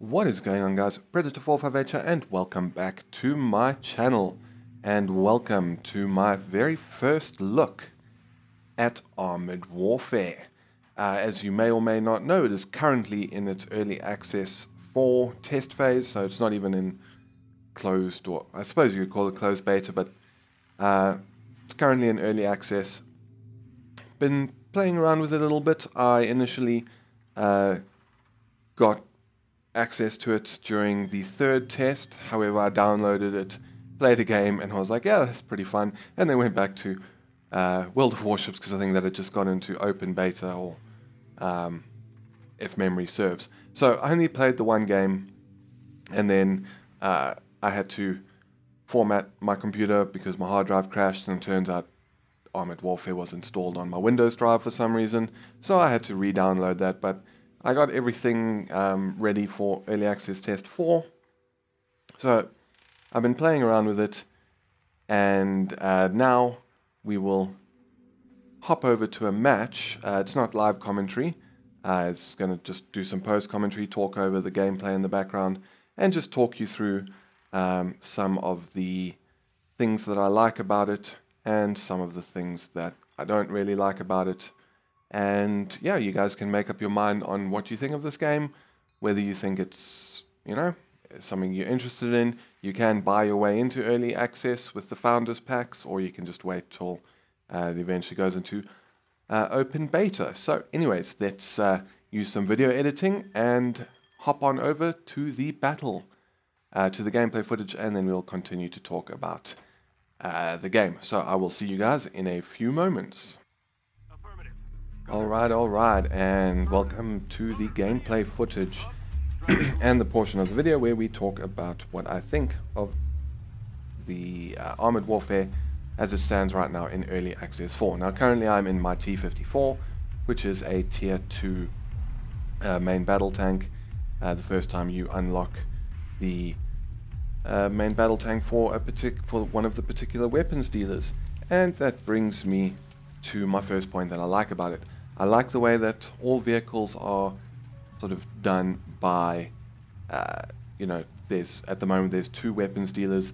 What is going on, guys? Predator458 here, and welcome back to my channel, and welcome to my very first look at Armored Warfare. As you may or may not know, it is currently in its early access 4 test phase, so it's not even in closed, or I suppose you could call it closed beta, but it's currently in early access. Been playing around with it a little bit. I initially got access to it during the third test. However, I downloaded it, played a game, and I was like, yeah, that's pretty fun. And then went back to World of Warships because I think that it just got into open beta, or if memory serves. So I only played the one game, and then I had to format my computer because my hard drive crashed, and it turns out Armored Warfare was installed on my Windows drive for some reason. So I had to re-download that, but I got everything ready for Early Access Test 4. So I've been playing around with it, and now we will hop over to a match. It's not live commentary. It's going to just do some post-commentary, talk over the gameplay in the background, and just talk you through some of the things that I like about it, and some of the things that I don't really like about it. And yeah, you guys can make up your mind on what you think of this game, whether you think it's, something you're interested in. You can buy your way into early access with the Founders Packs, or you can just wait till it eventually goes into open beta. So anyways, let's use some video editing and hop on over to the battle, to the gameplay footage, and then we'll continue to talk about the game. So I will see you guys in a few moments. Alright, and welcome to the gameplay footage and the portion of the video where we talk about what I think of the Armored Warfare as it stands right now in Early Access 4. Now currently I'm in my T-54, which is a Tier 2 main battle tank. The first time you unlock the main battle tank for one of the particular weapons dealers. And that brings me to my first point that I like about it. I like the way that all vehicles are sort of done by, at the moment there's 2 weapons dealers.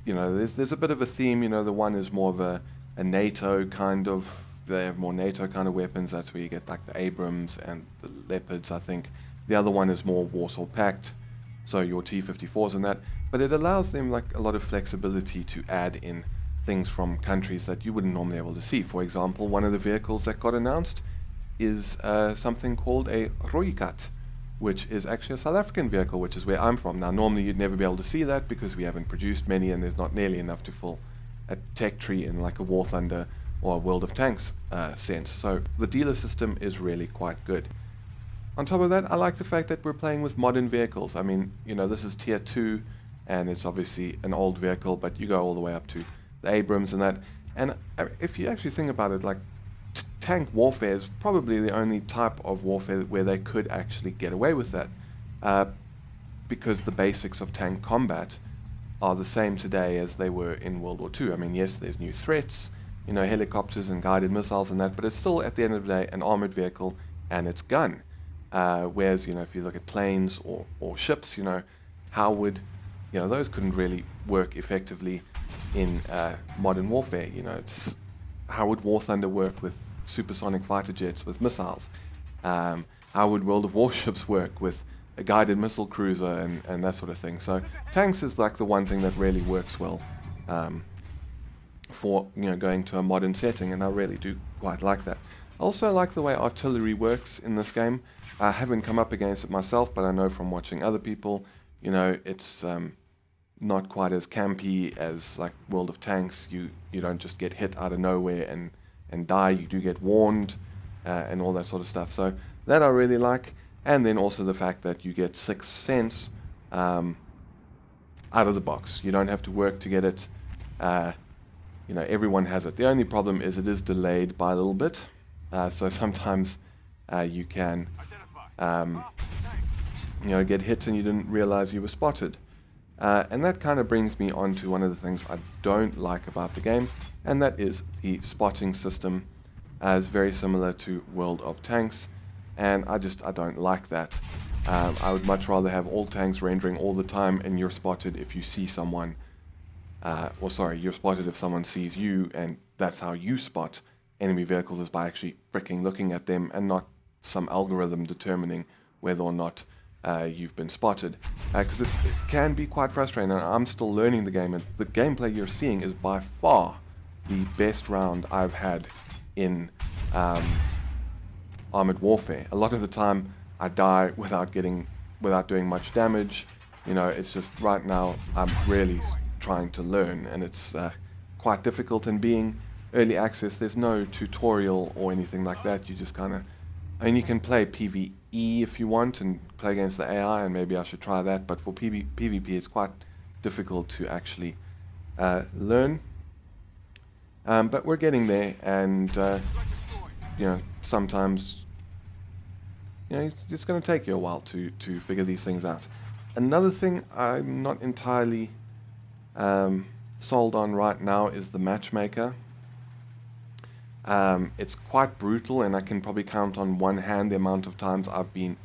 There's a bit of a theme. The one is more of a NATO kind of, they have more NATO kind of weapons. That's where you get like the Abrams and the Leopards, I think. The other one is more Warsaw Pact, so your T-54s and that. But it allows them like a lot of flexibility to add in things from countries that you wouldn't normally be able to see. For example, one of the vehicles that got announced is something called a Rooikat, which is actually a South African vehicle, which is where I'm from. Now normally you'd never be able to see that because we haven't produced many, and there's not nearly enough to fill a tech tree in like a War Thunder or a World of Tanks sense. So the dealer system is really quite good. On top of that, I like the fact that we're playing with modern vehicles. I mean, this is Tier 2, and it's obviously an old vehicle, but you go all the way up to the Abrams and that. And if you actually think about it, like tank warfare is probably the only type of warfare where they could actually get away with that, because the basics of tank combat are the same today as they were in World War II. I mean, yes, there's new threats, helicopters and guided missiles and that, but it's still at the end of the day an armored vehicle and its gun. Whereas, if you look at planes or ships, how would, those couldn't really work effectively in modern warfare. How would War Thunder work with supersonic fighter jets with missiles? How would World of Warships work with a guided missile cruiser and that sort of thing? So tanks is like the one thing that really works well for going to a modern setting, and I really do quite like that. I also like the way artillery works in this game. I haven't come up against it myself, but I know from watching other people, it's not quite as campy as like World of Tanks. You don't just get hit out of nowhere and die. You do get warned and all that sort of stuff. So that I really like. And then also the fact that you get Sixth Sense out of the box. You don't have to work to get it. Everyone has it. The only problem is it is delayed by a little bit. So sometimes you can get hit and you didn't realize you were spotted. And that kind of brings me on to one of the things I don't like about the game, and that is the spotting system, as very similar to World of Tanks, and I don't like that. I would much rather have all tanks rendering all the time, and you're spotted if you see someone, or sorry, you're spotted if someone sees you, and that's how you spot enemy vehicles, is by actually freaking looking at them and not some algorithm determining whether or not you've been spotted. Because it can be quite frustrating, and I'm still learning the game, and the gameplay you're seeing is by far the best round I've had in Armored Warfare. A lot of the time I die without doing much damage. You know, it's just right now I'm really trying to learn, and it's quite difficult. And being early access, there's no tutorial or anything like that. You just kind of, I mean, you can play PvE if you want and play against the AI, and maybe I should try that, but for PvP it's quite difficult to actually learn. But we're getting there, and you know, sometimes, you know, it's going to take you a while to figure these things out. Another thing I'm not entirely sold on right now is the matchmaker. It's quite brutal, and I can probably count on one hand the amount of times I've been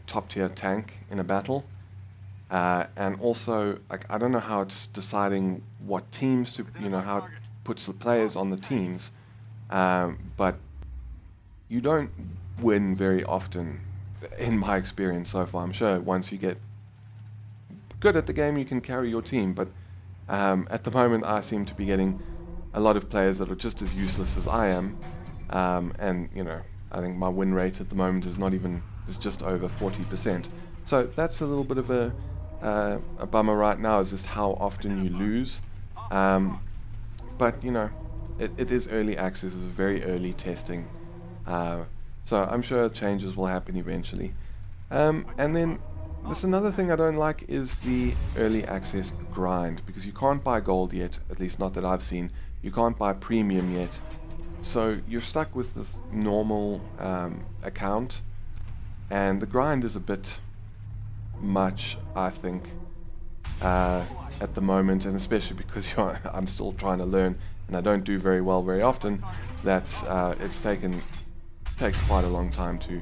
top tier tank in a battle. And also, like, I don't know how it's deciding what teams to, you know, how it puts the players on the teams, but you don't win very often, in my experience so far. I'm sure once you get good at the game, you can carry your team, but at the moment I seem to be getting a lot of players that are just as useless as I am, and you know, I think my win rate at the moment is just over 40%. So that's a little bit of a bummer right now, is just how often you lose. But you know, it is early access, it's very early testing, so I'm sure changes will happen eventually. And then there's another thing I don't like, is the early access grind, because you can't buy gold yet, at least not that I've seen. You can't buy premium yet, so you're stuck with this normal account, and the grind is a bit much, I think, at the moment, and especially because I'm still trying to learn and I don't do very well very often. That takes quite a long time to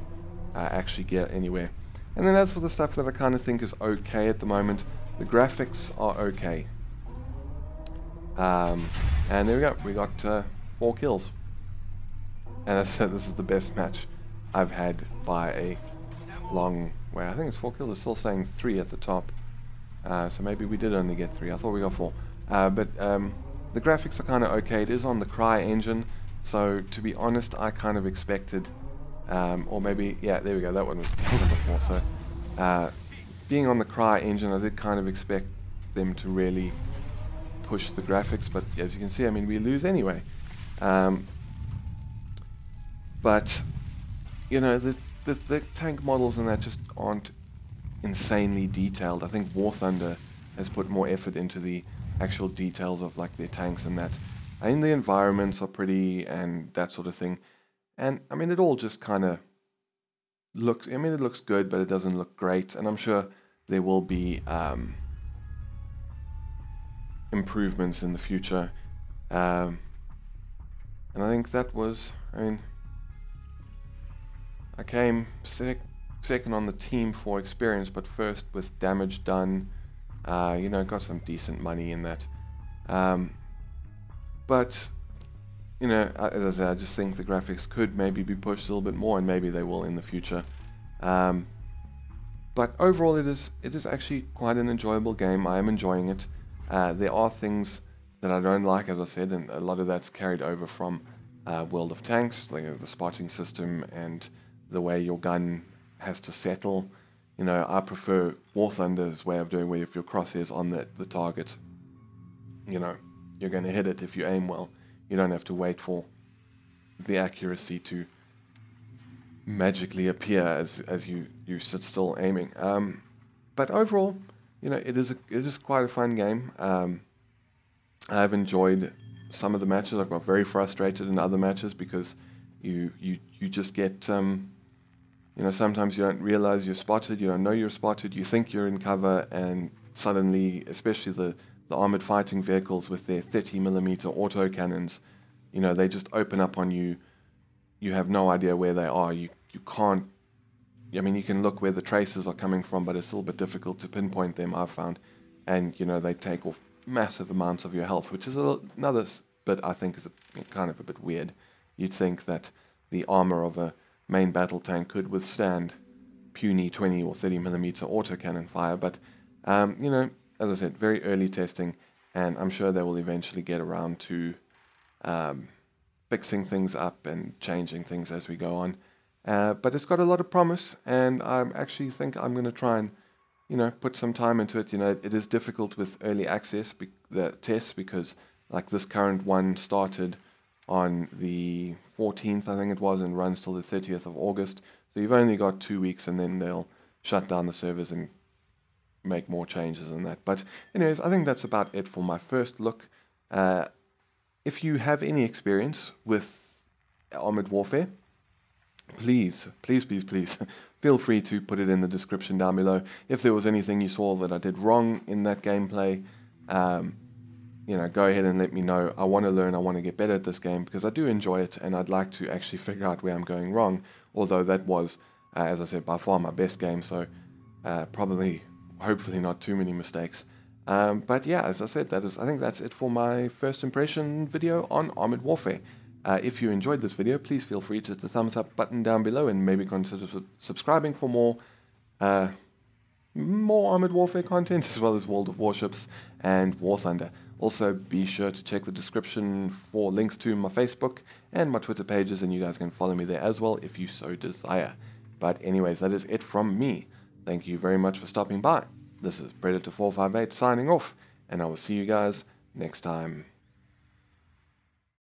actually get anywhere. And then as for the stuff that I kind of think is okay at the moment, the graphics are okay. And there we go, we got 4 kills. And as I said, this is the best match I've had by a long way. I think it's 4 kills, it's still saying 3 at the top. So maybe we did only get 3, I thought we got 4. But the graphics are kind of okay. It is on the Cry engine, so to be honest, I kind of expected, or maybe, yeah, there we go, that one was number 4. So being on the Cry engine, I did kind of expect them to really push the graphics, but as you can see, I mean, we lose anyway. But you know, the tank models and that just aren't insanely detailed. I think War Thunder has put more effort into the actual details of like their tanks and that. I mean, the environments are pretty and that sort of thing. And I mean, it all just kind of looks, I mean, it looks good, but it doesn't look great. And I'm sure there will be improvements in the future. And I think that was, I mean, I came second on the team for experience, but first with damage done. You know, got some decent money in that. But you know, as I said, I just think the graphics could maybe be pushed a little bit more, and maybe they will in the future. But overall, it is actually quite an enjoyable game. I am enjoying it. There are things that I don't like, as I said, and a lot of that's carried over from World of Tanks, like the spotting system and the way your gun has to settle. You know, I prefer War Thunder's way of doing, where if your crosshair's on the target, you know, you're going to hit it if you aim well. You don't have to wait for the accuracy to magically appear as you sit still aiming. But overall, you know, it is quite a fun game. I've enjoyed some of the matches. I've got very frustrated in other matches because you just get you know, sometimes you don't realize you're spotted, you don't know you're spotted, you think you're in cover, and suddenly, especially the armored fighting vehicles with their 30mm auto cannons, you know, they just open up on you. You have no idea where they are. You can't I mean, you can look where the traces are coming from, but it's still a bit difficult to pinpoint them, I've found. And, you know, they take off massive amounts of your health, which is another bit I think is kind of a bit weird. You'd think that the armor of a main battle tank could withstand puny 20 or 30 millimeter autocannon fire, but, you know, as I said, very early testing, and I'm sure they will eventually get around to fixing things up and changing things as we go on. But it's got a lot of promise, and I actually think I'm going to try and, you know, put some time into it. You know, it is difficult with early access, the tests, because like this current one started on the 14th, I think it was, and runs till the 30th of August. So you've only got 2 weeks, and then they'll shut down the servers and make more changes than that. But anyways, I think that's about it for my first look. If you have any experience with Armored Warfare, please feel free to put it in the description down below. If there was anything you saw that I did wrong in that gameplay, you know, go ahead and let me know. I want to learn, I want to get better at this game, because I do enjoy it, and I'd like to actually figure out where I'm going wrong, although that was, as I said, by far my best game, so hopefully not too many mistakes. But yeah, as I said, I think that's it for my first impression video on Armored Warfare. If you enjoyed this video, please feel free to hit the thumbs up button down below, and maybe consider subscribing for more Armored Warfare content, as well as World of Warships and War Thunder. Also, be sure to check the description for links to my Facebook and my Twitter pages, and you guys can follow me there as well if you so desire. But anyways, that is it from me. Thank you very much for stopping by. This is Predator458 signing off, and I will see you guys next time.